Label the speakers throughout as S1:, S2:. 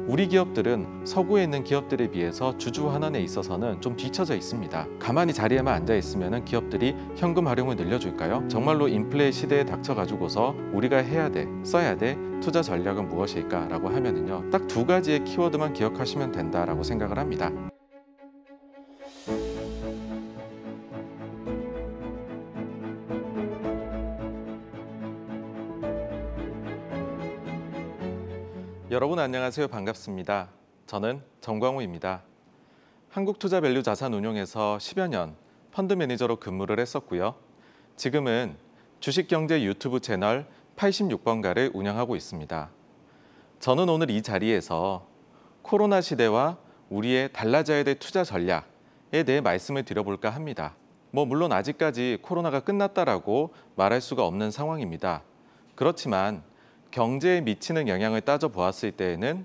S1: 우리 기업들은 서구에 있는 기업들에 비해서 주주환원에 있어서는 좀 뒤처져 있습니다. 가만히 자리에만 앉아 있으면 기업들이 현금 활용을 늘려줄까요? 정말로 인플레 시대에 닥쳐가지고서 우리가 해야 돼, 써야 돼 투자 전략은 무엇일까라고 하면은요, 딱 두 가지의 키워드만 기억하시면 된다라고 생각을 합니다. 여러분 안녕하세요. 반갑습니다. 저는 정광우입니다. 한국투자밸류자산운용에서 10여 년 펀드 매니저로 근무를 했었고요. 지금은 주식경제 유튜브 채널 86번가를 운영하고 있습니다. 저는 오늘 이 자리에서 코로나 시대와 우리의 달라져야 될 투자 전략에 대해 말씀을 드려볼까 합니다. 물론 아직까지 코로나가 끝났다라고 말할 수가 없는 상황입니다. 그렇지만 경제에 미치는 영향을 따져보았을 때에는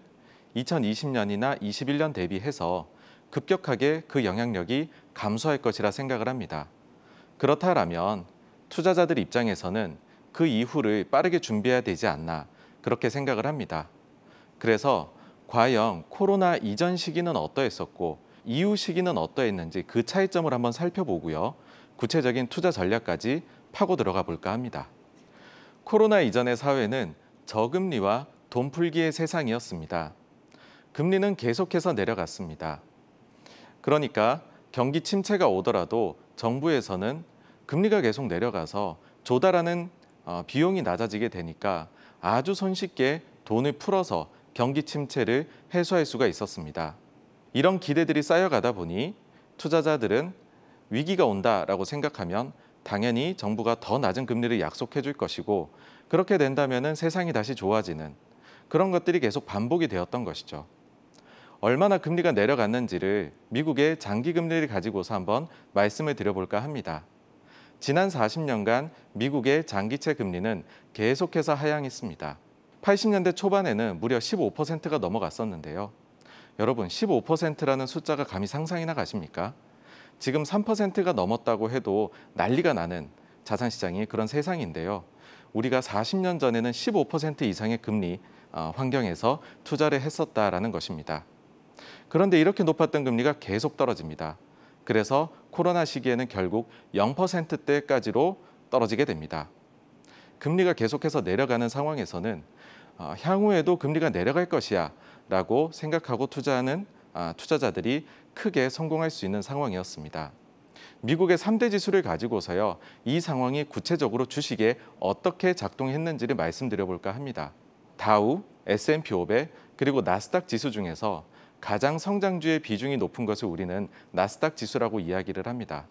S1: 2020년이나 21년 대비해서 급격하게 그 영향력이 감소할 것이라 생각을 합니다. 그렇다면 투자자들 입장에서는 그 이후를 빠르게 준비해야 되지 않나 그렇게 생각을 합니다. 그래서 과연 코로나 이전 시기는 어떠했었고 이후 시기는 어떠했는지 그 차이점을 한번 살펴보고요. 구체적인 투자 전략까지 파고 들어가 볼까 합니다. 코로나 이전의 사회는 저금리와 돈풀기의 세상이었습니다. 금리는 계속해서 내려갔습니다. 그러니까 경기 침체가 오더라도 정부에서는 금리가 계속 내려가서 조달하는 비용이 낮아지게 되니까 아주 손쉽게 돈을 풀어서 경기 침체를 해소할 수가 있었습니다. 이런 기대들이 쌓여가다 보니 투자자들은 위기가 온다라고 생각하면 당연히 정부가 더 낮은 금리를 약속해 줄 것이고, 그렇게 된다면 세상이 다시 좋아지는 그런 것들이 계속 반복이 되었던 것이죠. 얼마나 금리가 내려갔는지를 미국의 장기 금리를 가지고서 한번 말씀을 드려볼까 합니다. 지난 40년간 미국의 장기채 금리는 계속해서 하향했습니다. 80년대 초반에는 무려 15%가 넘어갔었는데요. 여러분, 15%라는 숫자가 감히 상상이나 가십니까? 지금 3%가 넘었다고 해도 난리가 나는 자산시장이 그런 세상인데요. 우리가 40년 전에는 15% 이상의 금리 환경에서 투자를 했었다라는 것입니다. 그런데 이렇게 높았던 금리가 계속 떨어집니다. 그래서 코로나 시기에는 결국 0%대까지로 떨어지게 됩니다. 금리가 계속해서 내려가는 상황에서는 향후에도 금리가 내려갈 것이야 라고 생각하고 투자하는 투자자들이 크게 성공할 수 있는 상황이었습니다. 미국의 3대 지수를 가지고서요, 이 상황이 구체적으로 주식에 어떻게 작동했는지를 말씀드려볼까 합니다. 다우, S&P 500, 그리고 나스닥 지수 중에서 가장 성장주의 비중이 높은 것을 우리는 나스닥 지수라고 이야기를 합니다.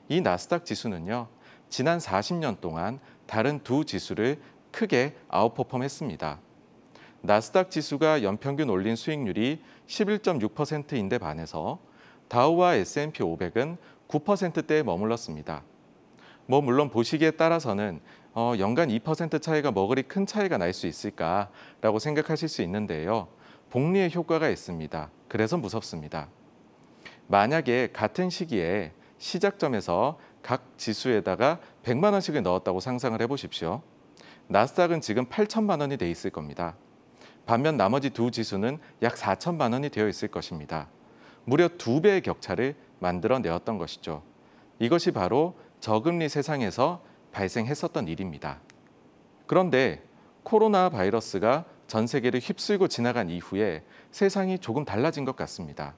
S1: 이 나스닥 지수는요, 지난 40년 동안 다른 두 지수를 크게 아웃퍼폼했습니다. 나스닥 지수가 연평균 올린 수익률이 11.6%인데 반해서 다우와 S&P 500은 9%대에 머물렀습니다. 물론 보시기에 따라서는 연간 2% 차이가 그리 큰 차이가 날 수 있을까라고 생각하실 수 있는데요. 복리의 효과가 있습니다. 그래서 무섭습니다. 만약에 같은 시기에 시작점에서 각 지수에다가 100만 원씩을 넣었다고 상상을 해보십시오. 나스닥은 지금 8천만 원이 돼 있을 겁니다. 반면 나머지 두 지수는 약 4천만 원이 되어 있을 것입니다. 무려 2배의 격차를 만들어내었던 것이죠. 이것이 바로 저금리 세상에서 발생했었던 일입니다. 그런데 코로나 바이러스가 전 세계를 휩쓸고 지나간 이후에 세상이 조금 달라진 것 같습니다.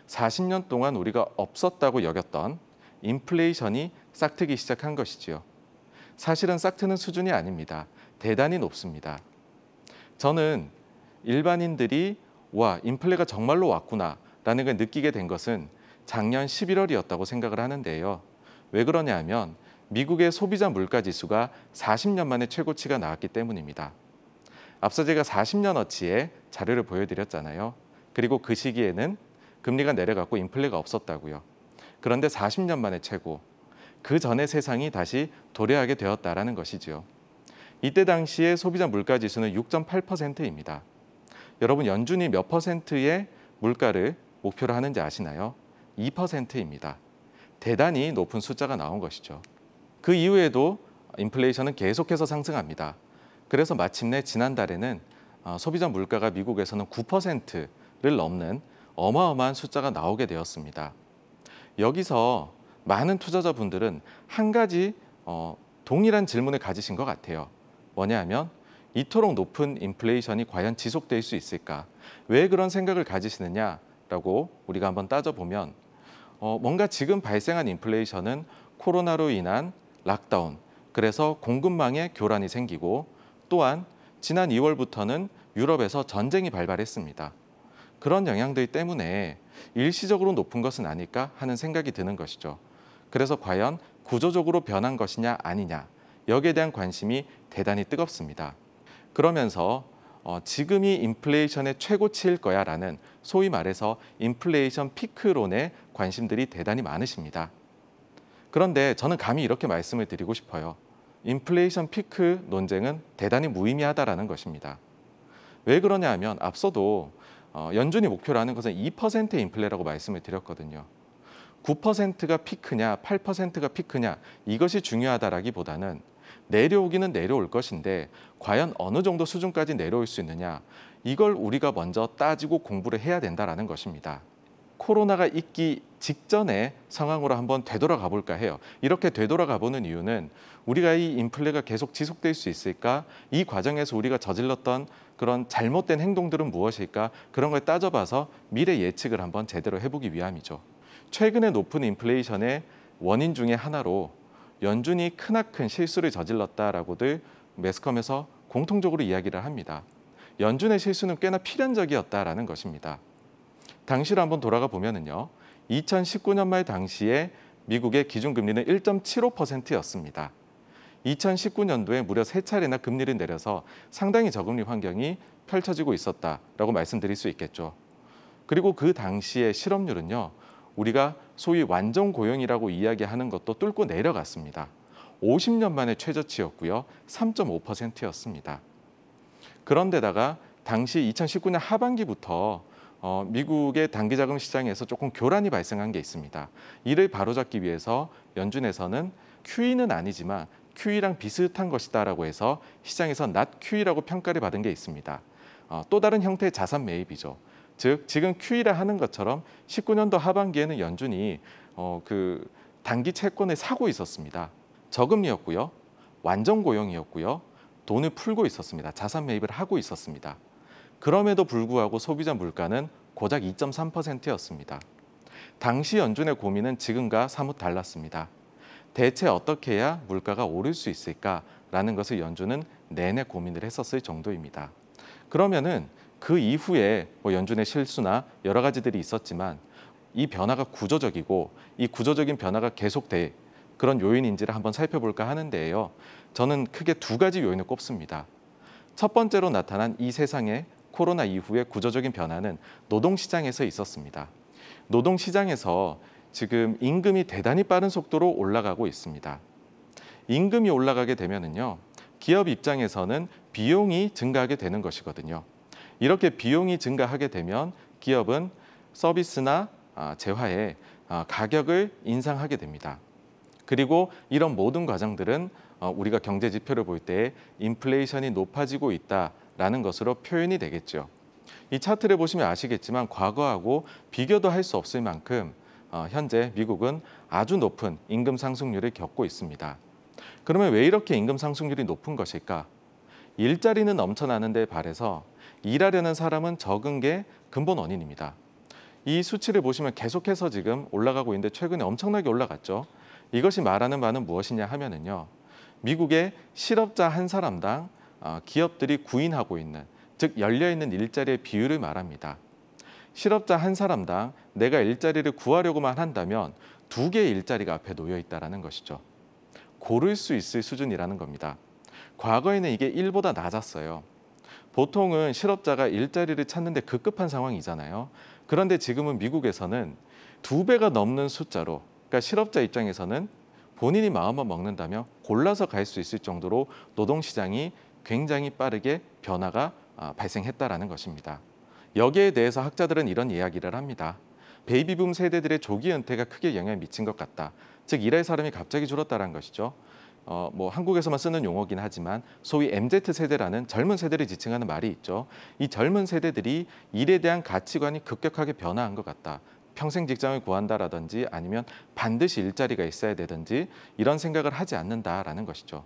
S1: 40년 동안 우리가 없었다고 여겼던 인플레이션이 싹트기 시작한 것이지요. 사실은 싹트는 수준이 아닙니다. 대단히 높습니다. 저는 일반인들이 와, 인플레가 정말로 왔구나 라는 걸 느끼게 된 것은 작년 11월이었다고 생각을 하는데요. 왜 그러냐 하면 미국의 소비자 물가지수가 40년 만에 최고치가 나왔기 때문입니다. 앞서 제가 40년어치의 자료를 보여드렸잖아요. 그리고 그 시기에는 금리가 내려갔고 인플레가 없었다고요. 그런데 40년 만에 최고, 그 전의 세상이 다시 도래하게 되었다라는 것이죠. 이때 당시의 소비자 물가지수는 6.8%입니다. 여러분, 연준이 몇 퍼센트의 물가를 목표로 하는지 아시나요? 2%입니다. 대단히 높은 숫자가 나온 것이죠. 그 이후에도 인플레이션은 계속해서 상승합니다. 그래서 마침내 지난달에는 소비자 물가가 미국에서는 9%를 넘는 어마어마한 숫자가 나오게 되었습니다. 여기서 많은 투자자분들은 한 가지 동일한 질문을 가지신 것 같아요. 뭐냐 하면 이토록 높은 인플레이션이 과연 지속될 수 있을까? 왜 그런 생각을 가지시느냐라고 우리가 한번 따져보면 뭔가 지금 발생한 인플레이션은 코로나로 인한 락다운, 그래서 공급망에 교란이 생기고 또한 지난 2월부터는 유럽에서 전쟁이 발발했습니다. 그런 영향들 때문에 일시적으로 높은 것은 아닐까 하는 생각이 드는 것이죠. 그래서 과연 구조적으로 변한 것이냐 아니냐, 여기에 대한 관심이 대단히 뜨겁습니다. 그러면서 지금이 인플레이션의 최고치일 거야라는 소위 말해서 인플레이션 피크론에 관심들이 대단히 많으십니다. 그런데 저는 감히 이렇게 말씀을 드리고 싶어요. 인플레이션 피크 논쟁은 대단히 무의미하다라는 것입니다. 왜 그러냐 하면 앞서도 연준이 목표로 하는 것은 2%의 인플레라고 말씀을 드렸거든요. 9%가 피크냐 8%가 피크냐 이것이 중요하다라기보다는 내려오기는 내려올 것인데 과연 어느 정도 수준까지 내려올 수 있느냐, 이걸 우리가 먼저 따지고 공부를 해야 된다라는 것입니다. 코로나가 있기 직전의 상황으로 한번 되돌아가 볼까 해요. 이렇게 되돌아가 보는 이유는 우리가 이 인플레가 계속 지속될 수 있을까? 이 과정에서 우리가 저질렀던 그런 잘못된 행동들은 무엇일까? 그런 걸 따져봐서 미래 예측을 한번 제대로 해보기 위함이죠. 최근에 높은 인플레이션의 원인 중에 하나로 연준이 크나큰 실수를 저질렀다라고들 매스컴에서 공통적으로 이야기를 합니다. 연준의 실수는 꽤나 필연적이었다라는 것입니다. 당시를 한번 돌아가 보면은요, 2019년 말 당시에 미국의 기준금리는 1.75%였습니다. 2019년도에 무려 3차례나 금리를 내려서 상당히 저금리 환경이 펼쳐지고 있었다라고 말씀드릴 수 있겠죠. 그리고 그 당시의 실업률은요, 우리가 소위 완전 고용이라고 이야기하는 것도 뚫고 내려갔습니다. 50년 만에 최저치였고요, 3.5%였습니다. 그런데다가 당시 2019년 하반기부터 미국의 단기자금 시장에서 조금 교란이 발생한 게 있습니다. 이를 바로잡기 위해서 연준에서는 QE는 아니지만 QE랑 비슷한 것이다라고 해서 시장에서 낮 QE라고 평가를 받은 게 있습니다. 또 다른 형태의 자산 매입이죠. 즉 지금 QE라 하는 것처럼 19년도 하반기에는 연준이 그 단기 채권을 사고 있었습니다. 저금리였고요, 완전 고용이었고요, 돈을 풀고 있었습니다. 자산 매입을 하고 있었습니다. 그럼에도 불구하고 소비자 물가는 고작 2.3%였습니다. 당시 연준의 고민은 지금과 사뭇 달랐습니다. 대체 어떻게 해야 물가가 오를 수 있을까라는 것을 연준은 내내 고민을 했었을 정도입니다. 그러면은 그 이후에 연준의 실수나 여러 가지들이 있었지만 이 변화가 구조적이고 이 구조적인 변화가 계속될 그런 요인인지를 한번 살펴볼까 하는데요. 저는 크게 두 가지 요인을 꼽습니다. 첫 번째로 나타난 이 세상의 코로나 이후의 구조적인 변화는 노동시장에서 있었습니다. 노동시장에서 지금 임금이 대단히 빠른 속도로 올라가고 있습니다. 임금이 올라가게 되면은요, 기업 입장에서는 비용이 증가하게 되는 것이거든요. 이렇게 비용이 증가하게 되면 기업은 서비스나 재화의 가격을 인상하게 됩니다. 그리고 이런 모든 과정들은 우리가 경제 지표를 볼 때 인플레이션이 높아지고 있다라는 것으로 표현이 되겠죠. 이 차트를 보시면 아시겠지만 과거하고 비교도 할 수 없을 만큼 현재 미국은 아주 높은 임금 상승률을 겪고 있습니다. 그러면 왜 이렇게 임금 상승률이 높은 것일까? 일자리는 넘쳐나는 데 반해서 일하려는 사람은 적은 게 근본 원인입니다. 이 수치를 보시면 계속해서 지금 올라가고 있는데 최근에 엄청나게 올라갔죠. 이것이 말하는 바는 무엇이냐 하면은요, 미국의 실업자 한 사람당 기업들이 구인하고 있는, 즉 열려있는 일자리의 비율을 말합니다. 실업자 한 사람당 내가 일자리를 구하려고만 한다면 2개의 일자리가 앞에 놓여 있다는 것이죠. 고를 수 있을 수준이라는 겁니다. 과거에는 이게 1보다 낮았어요. 보통은 실업자가 일자리를 찾는데 급급한 상황이잖아요. 그런데 지금은 미국에서는 2배가 넘는 숫자로, 그러니까 실업자 입장에서는 본인이 마음만 먹는다면 골라서 갈 수 있을 정도로 노동시장이 굉장히 빠르게 변화가 발생했다라는 것입니다. 여기에 대해서 학자들은 이런 이야기를 합니다. 베이비붐 세대들의 조기 은퇴가 크게 영향을 미친 것 같다. 즉 일할 사람이 갑자기 줄었다는 것이죠. 뭐 한국에서만 쓰는 용어긴 하지만 소위 MZ세대라는 젊은 세대를 지칭하는 말이 있죠. 이 젊은 세대들이 일에 대한 가치관이 급격하게 변화한 것 같다. 평생 직장을 구한다라든지 아니면 반드시 일자리가 있어야 되든지 이런 생각을 하지 않는다라는 것이죠.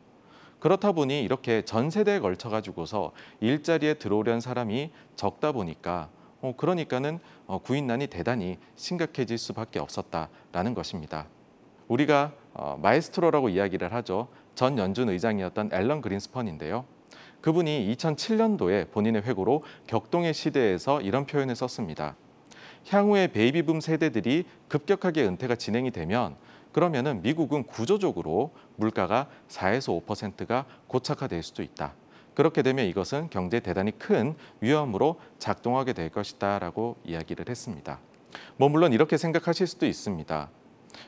S1: 그렇다 보니 이렇게 전 세대에 걸쳐 가지고서 일자리에 들어오려는 사람이 적다 보니까 그러니까는 구인난이 대단히 심각해질 수밖에 없었다라는 것입니다. 우리가 마에스트로라고 이야기를 하죠. 전 연준 의장이었던 앨런 그린스펀인데요. 그분이 2007년도에 본인의 회고로 격동의 시대에서 이런 표현을 썼습니다. 향후에 베이비붐 세대들이 급격하게 은퇴가 진행이 되면 그러면은 미국은 구조적으로 물가가 4에서 5%가 고착화될 수도 있다. 그렇게 되면 이것은 경제에 대단히 큰 위험으로 작동하게 될 것이다라고 이야기를 했습니다. 뭐 물론 이렇게 생각하실 수도 있습니다.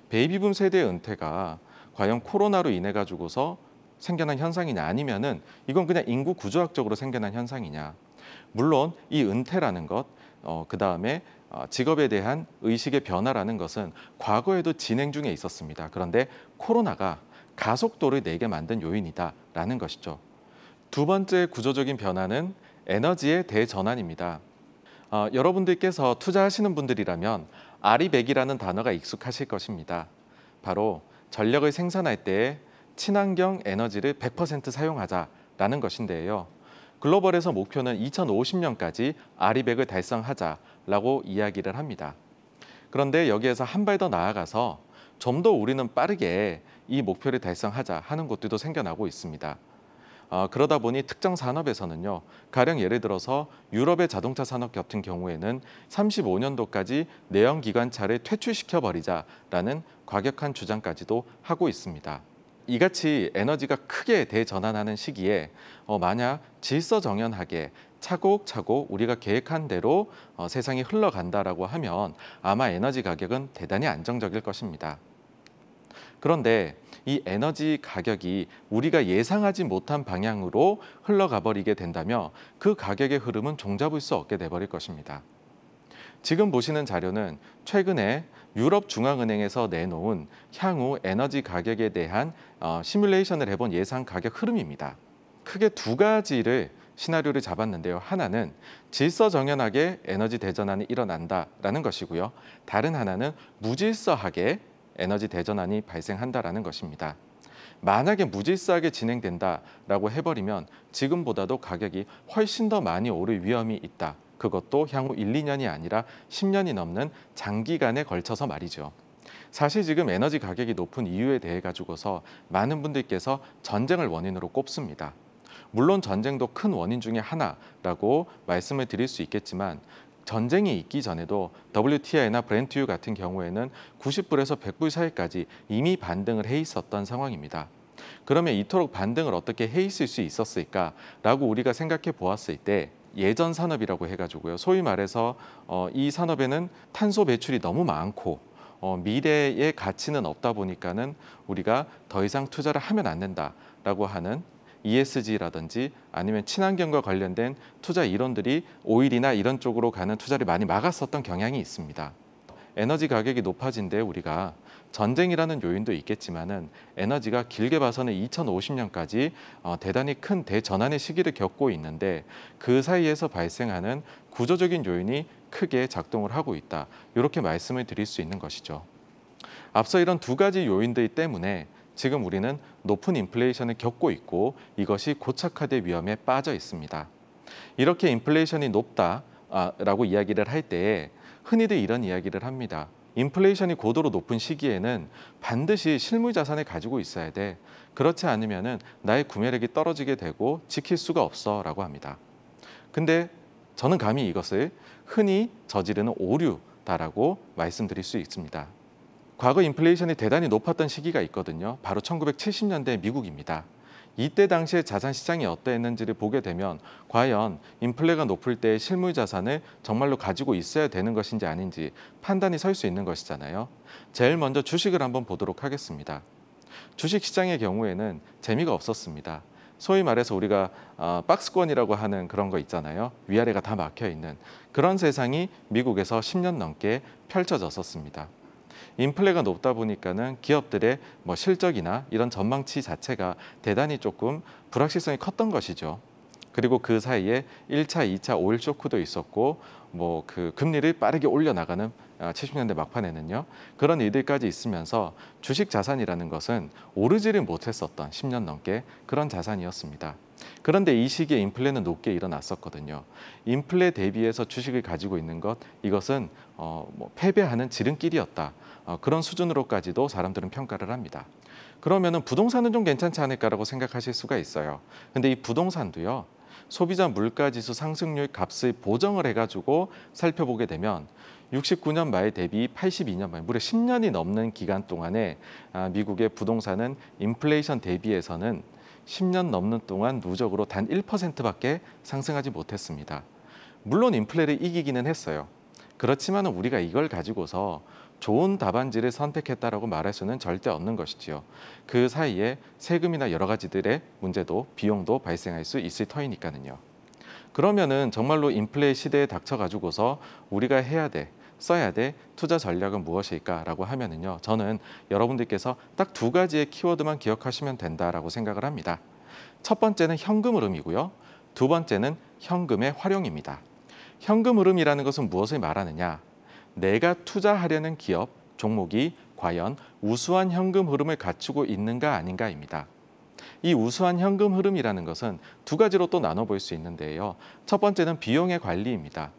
S1: 베이비붐 세대의 은퇴가 과연 코로나로 인해 가지고서 생겨난 현상이냐 아니면은 이건 그냥 인구 구조학적으로 생겨난 현상이냐. 물론 이 은퇴라는 것, 그다음에 직업에 대한 의식의 변화라는 것은 과거에도 진행 중에 있었습니다. 그런데 코로나가 가속도를 내게 만든 요인이다라는 것이죠. 두 번째 구조적인 변화는 에너지의 대전환입니다. 여러분들께서 투자하시는 분들이라면 아리백이라는 단어가 익숙하실 것입니다. 바로 전력을 생산할 때 친환경 에너지를 100% 사용하자라는 것인데요. 글로벌에서 목표는 2050년까지 아리백을 달성하자라고 이야기를 합니다. 그런데 여기에서 한 발 더 나아가서 좀 더 우리는 빠르게 이 목표를 달성하자 하는 곳들도 생겨나고 있습니다. 그러다 보니 특정 산업에서는요, 가령 예를 들어서 유럽의 자동차 산업 같은 경우에는 35년도까지 내연기관차를 퇴출시켜 버리자라는 과격한 주장까지도 하고 있습니다. 이같이 에너지가 크게 대전환하는 시기에 만약 질서정연하게 차곡차곡 우리가 계획한 대로 세상이 흘러간다라고 하면 아마 에너지 가격은 대단히 안정적일 것입니다. 그런데 이 에너지 가격이 우리가 예상하지 못한 방향으로 흘러가 버리게 된다면 그 가격의 흐름은 종잡을 수 없게 돼버릴 것입니다. 지금 보시는 자료는 최근에 유럽 중앙은행에서 내놓은 향후 에너지 가격에 대한 시뮬레이션을 해본 예상 가격 흐름입니다. 크게 두 가지를 시나리오를 잡았는데요. 하나는 질서정연하게 에너지 대전환이 일어난다라는 것이고요. 다른 하나는 무질서하게 에너지 대전환이 발생한다라는 것입니다. 만약에 무질서하게 진행된다라고 해버리면 지금보다도 가격이 훨씬 더 많이 오를 위험이 있다. 그것도 향후 1, 2년이 아니라 10년이 넘는 장기간에 걸쳐서 말이죠. 사실 지금 에너지 가격이 높은 이유에 대해 가지고서 많은 분들께서 전쟁을 원인으로 꼽습니다. 물론 전쟁도 큰 원인 중에 하나라고 말씀을 드릴 수 있겠지만 전쟁이 있기 전에도 WTI나 브렌트유 같은 경우에는 90불에서 100불 사이까지 이미 반등을 해 있었던 상황입니다. 그러면 이토록 반등을 어떻게 해 있을 수 있었을까라고 우리가 생각해 보았을 때 예전 산업이라고 해가지고요. 소위 말해서 이 산업에는 탄소 배출이 너무 많고 미래의 가치는 없다 보니까는 우리가 더 이상 투자를 하면 안 된다라고 하는 ESG라든지 아니면 친환경과 관련된 투자 이론들이 오일이나 이런 쪽으로 가는 투자를 많이 막았었던 경향이 있습니다. 에너지 가격이 높아진 데 우리가 전쟁이라는 요인도 있겠지만은 에너지가 길게 봐서는 2050년까지 대단히 큰 대전환의 시기를 겪고 있는데 그 사이에서 발생하는 구조적인 요인이 크게 작동을 하고 있다. 이렇게 말씀을 드릴 수 있는 것이죠. 앞서 이런 두 가지 요인들 때문에 지금 우리는 높은 인플레이션을 겪고 있고 이것이 고착화될 위험에 빠져 있습니다. 이렇게 인플레이션이 높다라고 이야기를 할 때에 흔히들 이런 이야기를 합니다. 인플레이션이 고도로 높은 시기에는 반드시 실물 자산을 가지고 있어야 돼. 그렇지 않으면은 나의 구매력이 떨어지게 되고 지킬 수가 없어라고 합니다. 근데 저는 감히 이것을 흔히 저지르는 오류다라고 말씀드릴 수 있습니다. 과거 인플레이션이 대단히 높았던 시기가 있거든요. 바로 1970년대 미국입니다. 이때 당시에 자산 시장이 어떠했는지를 보게 되면 과연 인플레가 높을 때 실물 자산을 정말로 가지고 있어야 되는 것인지 아닌지 판단이 설 수 있는 것이잖아요. 제일 먼저 주식을 한번 보도록 하겠습니다. 주식 시장의 경우에는 재미가 없었습니다. 소위 말해서 우리가 박스권이라고 하는 그런 거 있잖아요. 위아래가 다 막혀 있는 그런 세상이 미국에서 10년 넘게 펼쳐졌었습니다. 인플레가 높다 보니까는 기업들의 실적이나 이런 전망치 자체가 대단히 조금 불확실성이 컸던 것이죠. 그리고 그 사이에 1차, 2차 오일 쇼크도 있었고 그 금리를 빠르게 올려나가는 70년대 막판에는요. 그런 일들까지 있으면서 주식 자산이라는 것은 오르지를 못했었던 10년 넘게 그런 자산이었습니다. 그런데 이 시기에 인플레는 높게 일어났었거든요. 인플레 대비해서 주식을 가지고 있는 것, 이것은 패배하는 지름길이었다. 그런 수준으로까지도 사람들은 평가를 합니다. 그러면은 부동산은 좀 괜찮지 않을까라고 생각하실 수가 있어요. 근데 이 부동산도요. 소비자 물가지수 상승률 값을 보정을 해가지고 살펴보게 되면 69년 말 대비 82년 말, 무려 10년이 넘는 기간 동안에 미국의 부동산은 인플레이션 대비해서는 10년 넘는 동안 누적으로 단 1%밖에 상승하지 못했습니다. 물론 인플레를 이기기는 했어요. 그렇지만 우리가 이걸 가지고서 좋은 답안지를 선택했다라고 말할 수는 절대 없는 것이지요. 그 사이에 세금이나 여러 가지들의 문제도 비용도 발생할 수 있을 터이니까는요. 그러면은 정말로 인플레 시대에 닥쳐가지고서 우리가 해야 돼, 써야 돼 투자 전략은 무엇일까라고 하면은요. 저는 여러분들께서 딱 두 가지의 키워드만 기억하시면 된다라고 생각을 합니다. 첫 번째는 현금 흐름이고요. 두 번째는 현금의 활용입니다. 현금 흐름이라는 것은 무엇을 말하느냐? 내가 투자하려는 기업, 종목이 과연 우수한 현금 흐름을 갖추고 있는가 아닌가입니다. 이 우수한 현금 흐름이라는 것은 두 가지로 또 나눠볼 수 있는데요. 첫 번째는 비용의 관리입니다.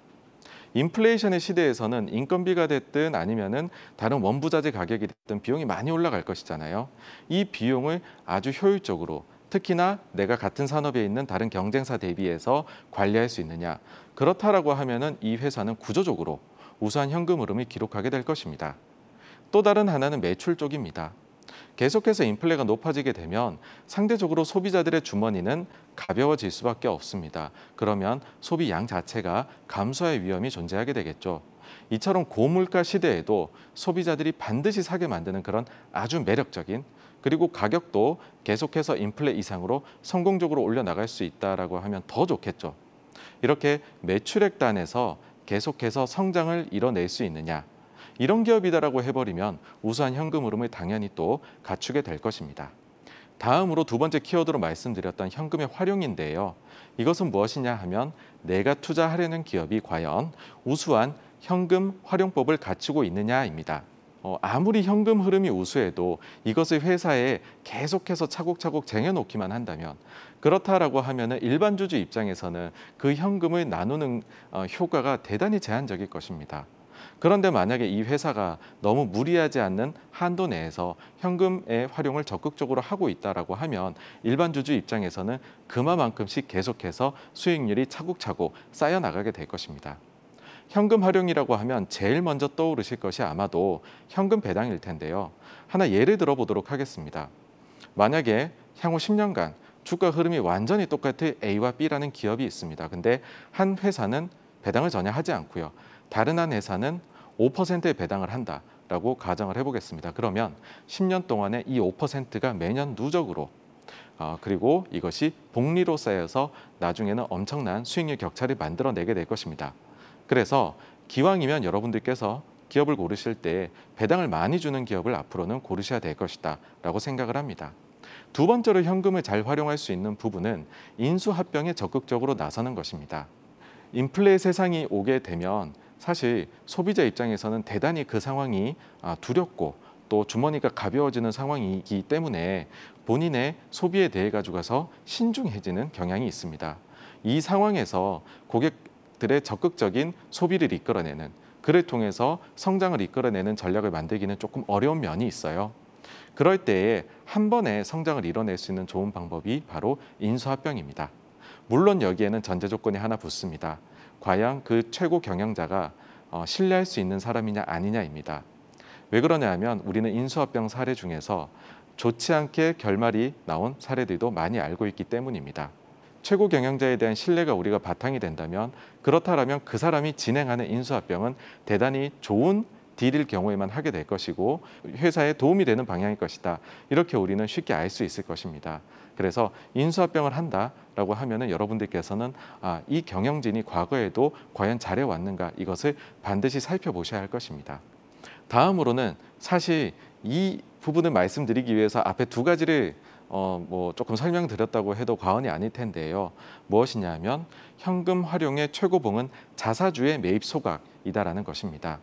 S1: 인플레이션의 시대에서는 인건비가 됐든 아니면은 다른 원부자재 가격이 됐든 비용이 많이 올라갈 것이잖아요. 이 비용을 아주 효율적으로 특히나 내가 같은 산업에 있는 다른 경쟁사 대비해서 관리할 수 있느냐. 그렇다라고 하면은 이 회사는 구조적으로 우수한 현금 흐름을 기록하게 될 것입니다. 또 다른 하나는 매출 쪽입니다. 계속해서 인플레가 높아지게 되면 상대적으로 소비자들의 주머니는 가벼워질 수밖에 없습니다. 그러면 소비 양 자체가 감소할 위험이 존재하게 되겠죠. 이처럼 고물가 시대에도 소비자들이 반드시 사게 만드는 그런 아주 매력적인 그리고 가격도 계속해서 인플레 이상으로 성공적으로 올려나갈 수 있다라고 하면 더 좋겠죠. 이렇게 매출액 단에서 계속해서 성장을 이뤄낼 수 있느냐. 이런 기업이다라고 해버리면 우수한 현금 흐름을 당연히 또 갖추게 될 것입니다. 다음으로 두 번째 키워드로 말씀드렸던 현금의 활용인데요. 이것은 무엇이냐 하면 내가 투자하려는 기업이 과연 우수한 현금 활용법을 갖추고 있느냐입니다. 아무리 현금 흐름이 우수해도 이것을 회사에 계속해서 차곡차곡 쟁여놓기만 한다면 그렇다라고 하면 일반 주주 입장에서는 그 현금을 나누는 효과가 대단히 제한적일 것입니다. 그런데 만약에 이 회사가 너무 무리하지 않는 한도 내에서 현금의 활용을 적극적으로 하고 있다라고 하면 일반 주주 입장에서는 그만큼씩 계속해서 수익률이 차곡차곡 쌓여 나가게 될 것입니다. 현금 활용이라고 하면 제일 먼저 떠오르실 것이 아마도 현금 배당일 텐데요. 하나 예를 들어 보도록 하겠습니다. 만약에 향후 10년간 주가 흐름이 완전히 똑같은 A와 B라는 기업이 있습니다. 근데 한 회사는 배당을 전혀 하지 않고요. 다른 한 회사는 5%의 배당을 한다라고 가정을 해보겠습니다. 그러면 10년 동안에 이 5%가 매년 누적으로 그리고 이것이 복리로 쌓여서 나중에는 엄청난 수익률 격차를 만들어내게 될 것입니다. 그래서 기왕이면 여러분들께서 기업을 고르실 때 배당을 많이 주는 기업을 앞으로는 고르셔야 될 것이다 라고 생각을 합니다. 두 번째로 현금을 잘 활용할 수 있는 부분은 인수합병에 적극적으로 나서는 것입니다. 인플레 세상이 오게 되면 사실 소비자 입장에서는 대단히 그 상황이 두렵고 또 주머니가 가벼워지는 상황이기 때문에 본인의 소비에 대해 가지고서 신중해지는 경향이 있습니다. 이 상황에서 고객들의 적극적인 소비를 이끌어내는 그를 통해서 성장을 이끌어내는 전략을 만들기는 조금 어려운 면이 있어요. 그럴 때에 한 번에 성장을 이뤄낼 수 있는 좋은 방법이 바로 인수합병입니다. 물론 여기에는 전제 조건이 하나 붙습니다. 과연 그 최고 경영자가 신뢰할 수 있는 사람이냐 아니냐입니다. 왜 그러냐 하면 우리는 인수합병 사례 중에서 좋지 않게 결말이 나온 사례들도 많이 알고 있기 때문입니다. 최고 경영자에 대한 신뢰가 우리가 바탕이 된다면 그렇다면 그 사람이 진행하는 인수합병은 대단히 좋은 딜일 경우에만 하게 될 것이고 회사에 도움이 되는 방향일 것이다. 이렇게 우리는 쉽게 알 수 있을 것입니다. 그래서 인수합병을 한다라고 하면은 여러분들께서는 이 경영진이 과거에도 과연 잘해왔는가 이것을 반드시 살펴보셔야 할 것입니다. 다음으로는 사실 이 부분을 말씀드리기 위해서 앞에 두 가지를 조금 설명드렸다고 해도 과언이 아닐 텐데요. 무엇이냐면 현금 활용의 최고봉은 자사주의 매입 소각이다라는 것입니다.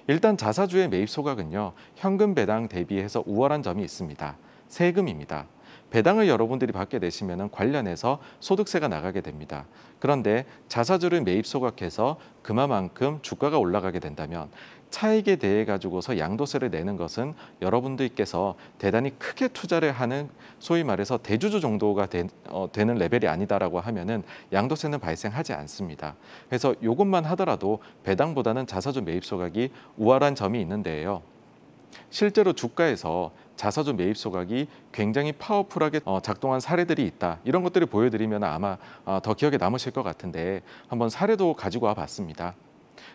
S1: 일단 자사주의 매입 소각은요, 현금 배당 대비해서 우월한 점이 있습니다. 세금입니다. 배당을 여러분들이 받게 되시면 관련해서 소득세가 나가게 됩니다. 그런데 자사주를 매입 소각해서 그만큼 주가가 올라가게 된다면 차익에 대해 가지고서 양도세를 내는 것은 여러분들께서 대단히 크게 투자를 하는 소위 말해서 대주주 정도가 되는 레벨이 아니다라고 하면은 양도세는 발생하지 않습니다. 그래서 이것만 하더라도 배당보다는 자사주 매입 소각이 우월한 점이 있는데요. 실제로 주가에서 자사주 매입 소각이 굉장히 파워풀하게 작동한 사례들이 있다. 이런 것들을 보여드리면 아마 더 기억에 남으실 것 같은데 한번 사례도 가지고 와 봤습니다.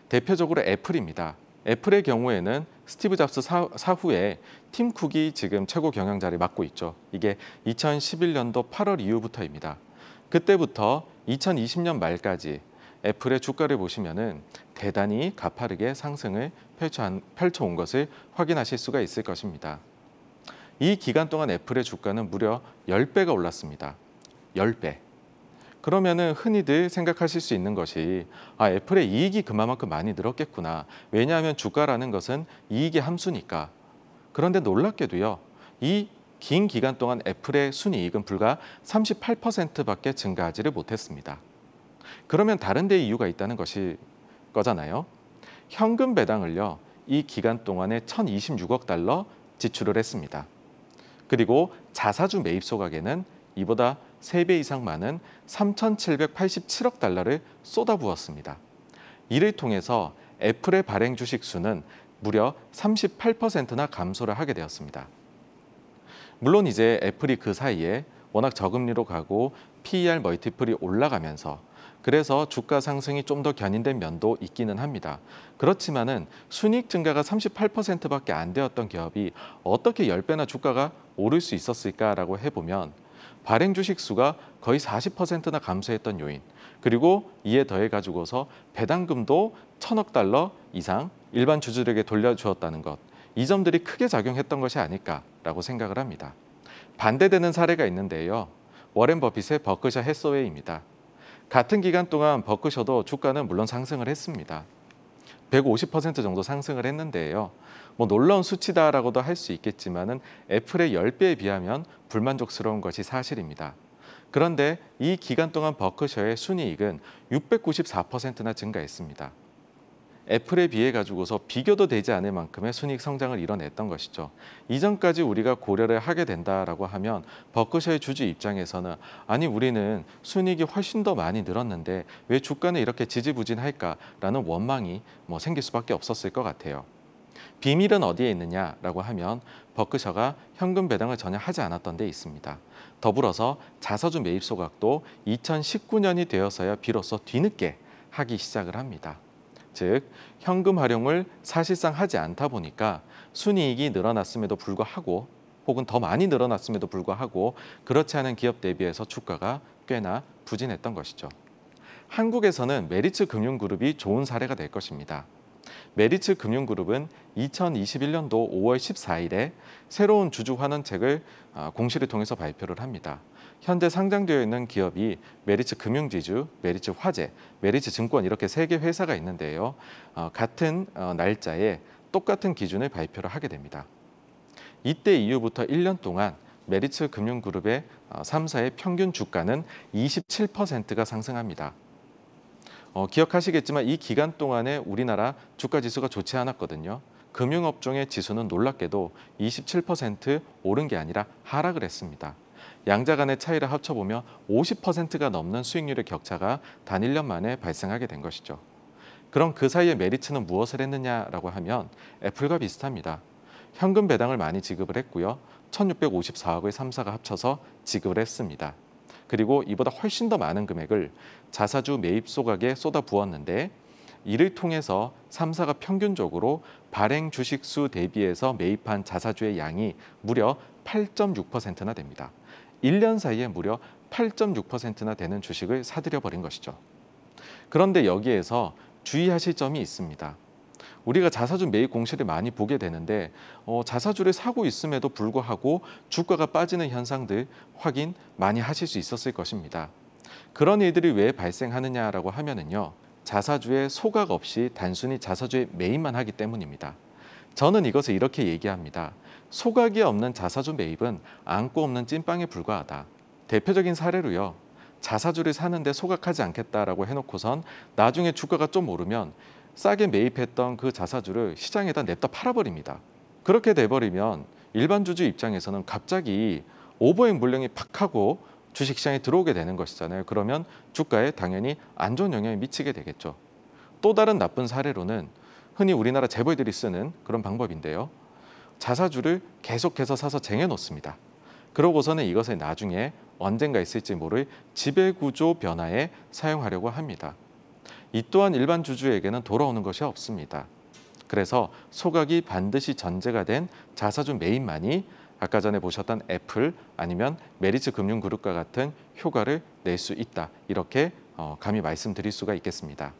S1: 대표적으로 애플입니다. 애플의 경우에는 스티브 잡스 사후에 팀 쿡이 지금 최고 경영자를 맡고 있죠. 이게 2011년도 8월 이후부터입니다. 그때부터 2020년 말까지 애플의 주가를 보시면은 대단히 가파르게 상승을 펼쳐온 것을 확인하실 수가 있을 것입니다. 이 기간 동안 애플의 주가는 무려 10배가 올랐습니다. 10배. 그러면은 흔히들 생각하실 수 있는 것이 애플의 이익이 그만큼 많이 늘었겠구나. 왜냐하면 주가라는 것은 이익의 함수니까. 그런데 놀랍게도요. 이 긴 기간 동안 애플의 순이익은 불과 38%밖에 증가하지를 못했습니다. 그러면 다른 데 이유가 있다는 거잖아요. 현금 배당을요. 이 기간 동안에 1,026억 달러 지출을 했습니다. 그리고 자사주 매입 소각에는 이보다 3배 이상 많은 3,787억 달러를 쏟아부었습니다. 이를 통해서 애플의 발행 주식 수는 무려 38%나 감소를 하게 되었습니다. 물론 이제 애플이 그 사이에 워낙 저금리로 가고 PER 멀티플이 올라가면서 그래서 주가 상승이 좀 더 견인된 면도 있기는 합니다. 그렇지만은 순이익 증가가 38%밖에 안 되었던 기업이 어떻게 10배나 주가가 오를 수 있었을까라고 해보면 발행 주식 수가 거의 40%나 감소했던 요인, 그리고 이에 더해 가지고서 배당금도 1,000억 달러 이상 일반 주주들에게 돌려주었다는 것, 이 점들이 크게 작용했던 것이 아닐까라고 생각을 합니다. 반대되는 사례가 있는데요. 워렌 버핏의 버크셔 해서웨이입니다. 같은 기간 동안 버크셔도 주가는 물론 상승을 했습니다. 150% 정도 상승을 했는데요. 놀라운 수치다라고도 할 수 있겠지만은 애플의 10배에 비하면 불만족스러운 것이 사실입니다. 그런데 이 기간 동안 버크셔의 순이익은 694%나 증가했습니다. 애플에 비해 가지고서 비교도 되지 않을 만큼의 순이익 성장을 이뤄냈던 것이죠. 이전까지 우리가 고려를 하게 된다라고 하면 버크셔의 주주 입장에서는 아니 우리는 순이익이 훨씬 더 많이 늘었는데 왜 주가는 이렇게 지지부진할까라는 원망이 생길 수밖에 없었을 것 같아요. 비밀은 어디에 있느냐라고 하면 버크셔가 현금 배당을 전혀 하지 않았던 데 있습니다. 더불어서 자사주 매입 소각도 2019년이 되어서야 비로소 뒤늦게 하기 시작을 합니다. 즉 현금 활용을 사실상 하지 않다 보니까 순이익이 늘어났음에도 불구하고 혹은 더 많이 늘어났음에도 불구하고 그렇지 않은 기업 대비해서 주가가 꽤나 부진했던 것이죠. 한국에서는 메리츠 금융그룹이 좋은 사례가 될 것입니다. 메리츠 금융그룹은 2021년도 5월 14일에 새로운 주주 환원책을 공시를 통해서 발표를 합니다. 현재 상장되어 있는 기업이 메리츠 금융지주, 메리츠 화재, 메리츠 증권 이렇게 3개 회사가 있는데요. 같은 날짜에 똑같은 기준을 발표를 하게 됩니다. 이때 이후부터 1년 동안 메리츠 금융그룹의 3사의 평균 주가는 27%가 상승합니다. 기억하시겠지만 이 기간 동안에 우리나라 주가 지수가 좋지 않았거든요. 금융업종의 지수는 놀랍게도 27% 오른 게 아니라 하락을 했습니다. 양자 간의 차이를 합쳐보면 50%가 넘는 수익률의 격차가 단 1년 만에 발생하게 된 것이죠. 그럼 그 사이에 메리츠는 무엇을 했느냐라고 하면 애플과 비슷합니다. 현금 배당을 많이 지급을 했고요. 1,654억의 3사가 합쳐서 지급을 했습니다. 그리고 이보다 훨씬 더 많은 금액을 자사주 매입 소각에 쏟아부었는데 이를 통해서 3사가 평균적으로 발행 주식 수 대비해서 매입한 자사주의 양이 무려 8.6%나 됩니다. 1년 사이에 무려 8.6%나 되는 주식을 사들여 버린 것이죠. 그런데 여기에서 주의하실 점이 있습니다. 우리가 자사주 매입 공시를 많이 보게 되는데 자사주를 사고 있음에도 불구하고 주가가 빠지는 현상들 확인 많이 하실 수 있었을 것입니다. 그런 일들이 왜 발생하느냐라고 하면은요. 자사주에 소각 없이 단순히 자사주에 매입만 하기 때문입니다. 저는 이것을 이렇게 얘기합니다. 소각이 없는 자사주 매입은 안고 없는 찐빵에 불과하다. 대표적인 사례로요. 자사주를 사는데 소각하지 않겠다라고 해놓고선 나중에 주가가 좀 오르면 싸게 매입했던 그 자사주를 시장에다 냅다 팔아버립니다. 그렇게 돼버리면 일반 주주 입장에서는 갑자기 오버행 물량이 팍 하고 주식시장에 들어오게 되는 것이잖아요. 그러면 주가에 당연히 안 좋은 영향이 미치게 되겠죠. 또 다른 나쁜 사례로는 흔히 우리나라 재벌들이 쓰는 그런 방법인데요. 자사주를 계속해서 사서 쟁여놓습니다. 그러고서는 이것을 나중에 언젠가 있을지 모를 지배구조 변화에 사용하려고 합니다. 이 또한 일반 주주에게는 돌아오는 것이 없습니다. 그래서 소각이 반드시 전제가 된 자사주 매입만이 아까 전에 보셨던 애플 아니면 메리츠 금융그룹과 같은 효과를 낼 수 있다. 이렇게 감히 말씀드릴 수가 있겠습니다.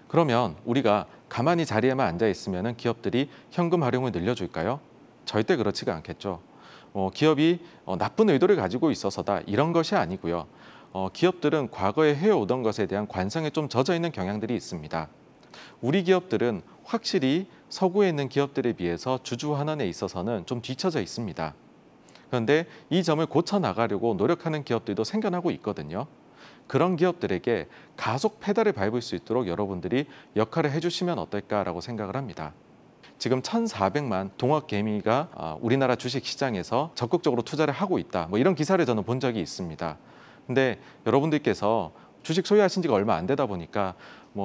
S1: 그러면 우리가 가만히 자리에만 앉아 있으면 기업들이 현금 활용을 늘려줄까요? 절대 그렇지가 않겠죠. 기업이 나쁜 의도를 가지고 있어서다 이런 것이 아니고요. 기업들은 과거에 해오던 것에 대한 관성에 좀 젖어 있는 경향들이 있습니다. 우리 기업들은 확실히 서구에 있는 기업들에 비해서 주주 환원에 있어서는 좀 뒤처져 있습니다. 그런데 이 점을 고쳐 나가려고 노력하는 기업들도 생겨나고 있거든요. 그런 기업들에게 가속 페달을 밟을 수 있도록 여러분들이 역할을 해주시면 어떨까라고 생각을 합니다. 지금 1,400만 동학 개미가 우리나라 주식시장에서 적극적으로 투자를 하고 있다. 이런 기사를 저는 본 적이 있습니다. 근데 여러분들께서 주식 소유하신 지가 얼마 안 되다 보니까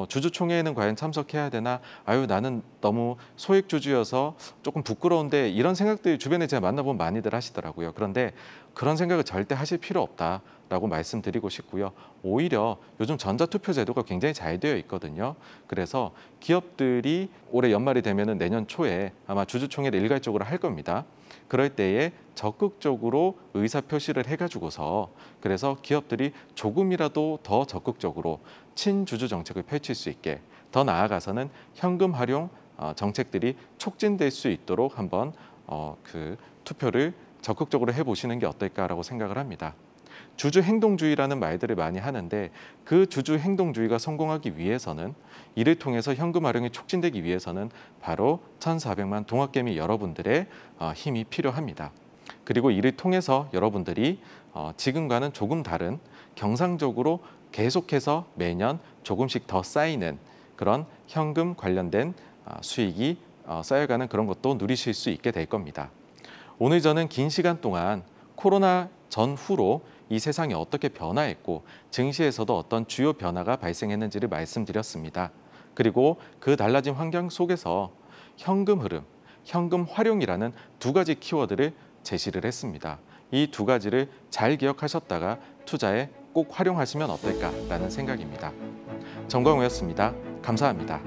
S1: 주주총회에는 과연 참석해야 되나? 아유 나는 너무 소액 주주여서 조금 부끄러운데 이런 생각들 주변에 제가 만나보면 많이들 하시더라고요. 그런데 그런 생각을 절대 하실 필요 없다라고 말씀드리고 싶고요. 오히려 요즘 전자투표 제도가 굉장히 잘 되어 있거든요. 그래서 기업들이 올해 연말이 되면은 내년 초에 아마 주주총회를 일괄적으로 할 겁니다. 그럴 때에 적극적으로 의사표시를 해가지고서 그래서 기업들이 조금이라도 더 적극적으로 친주주 정책을 펼칠 수 있게 더 나아가서는 현금 활용 정책들이 촉진될 수 있도록 한번 그 투표를 적극적으로 해보시는 게 어떨까라고 생각을 합니다. 주주 행동주의라는 말들을 많이 하는데 그 주주 행동주의가 성공하기 위해서는 이를 통해서 현금 활용이 촉진되기 위해서는 바로 1,400만 동학개미 여러분들의 힘이 필요합니다. 그리고 이를 통해서 여러분들이 지금과는 조금 다른 경상적으로 계속해서 매년 조금씩 더 쌓이는 그런 현금 관련된 수익이 쌓여가는 그런 것도 누리실 수 있게 될 겁니다. 오늘 저는 긴 시간 동안 코로나 전후로 이 세상이 어떻게 변화했고 증시에서도 어떤 주요 변화가 발생했는지를 말씀드렸습니다. 그리고 그 달라진 환경 속에서 현금 흐름, 현금 활용이라는 두 가지 키워드를 제시를 했습니다. 이 두 가지를 잘 기억하셨다가 투자에 꼭 활용하시면 어떨까라는 생각입니다. 정광우였습니다. 감사합니다.